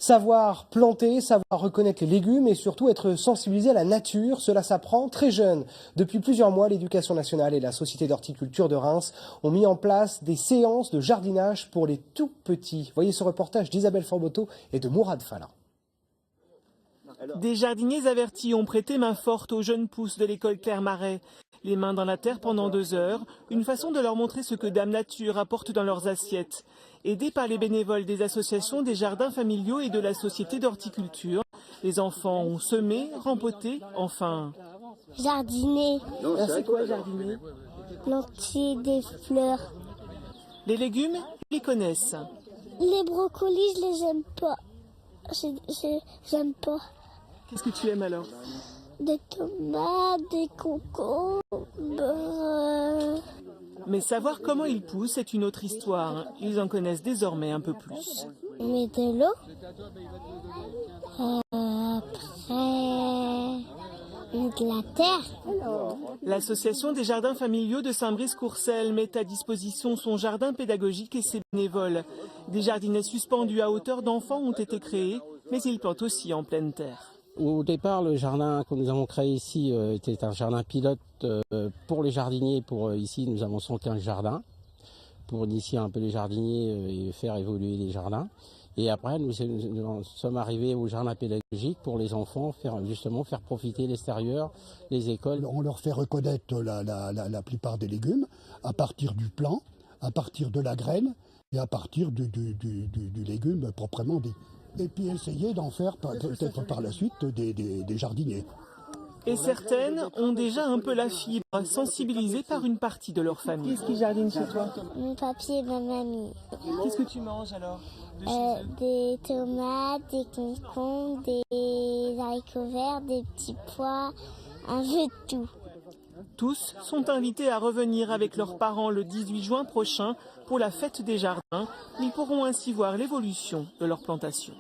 Savoir planter, savoir reconnaître les légumes et surtout être sensibilisé à la nature, cela s'apprend très jeune. Depuis plusieurs mois, l'Éducation nationale et la Société d'horticulture de Reims ont mis en place des séances de jardinage pour les tout petits. Voyez ce reportage d'Isabelle Forboto et de Mourad Falla. Des jardiniers avertis ont prêté main forte aux jeunes pousses de l'école Claire-Marais. Les mains dans la terre pendant 2 heures, une façon de leur montrer ce que Dame Nature apporte dans leurs assiettes. Aidés par les bénévoles des associations des jardins familiaux et de la Société d'horticulture, les enfants ont semé, rempoté, enfin... Jardiner. C'est quoi jardiner? Planter des fleurs. Les légumes, ils les connaissent. Les brocolis, je les aime pas. J'aime pas. Qu'est-ce que tu aimes alors? Des tomates, des concombres. Mais savoir comment ils poussent est une autre histoire. Ils en connaissent désormais un peu plus. Mais de l'eau. Après, de la terre. L'association des jardins familiaux de Saint-Brice-Courcelles met à disposition son jardin pédagogique et ses bénévoles. Des jardinets suspendus à hauteur d'enfants ont été créés, mais ils plantent aussi en pleine terre. Au départ, le jardin que nous avons créé ici était un jardin pilote pour les jardiniers. Ici, nous avons 115 jardins pour initier un peu les jardiniers et faire évoluer les jardins. Et après, nous sommes arrivés au jardin pédagogique pour les enfants, faire profiter l'extérieur, les écoles. On leur fait reconnaître la plupart des légumes à partir du plant, à partir de la graine et à partir du légume proprement dit. Et puis essayer d'en faire peut-être par la suite des jardiniers. Et certaines ont déjà un peu la fibre, sensibilisées par une partie de leur famille. Qu'est-ce qui jardine chez toi? Mon papier et ma mamie. Qu'est-ce que tu manges alors? Des tomates, des concombres, des haricots verts, des petits pois, un peu de tout. Tous sont invités à revenir avec leurs parents le 18 juin prochain pour la fête des jardins. Ils pourront ainsi voir l'évolution de leur plantation.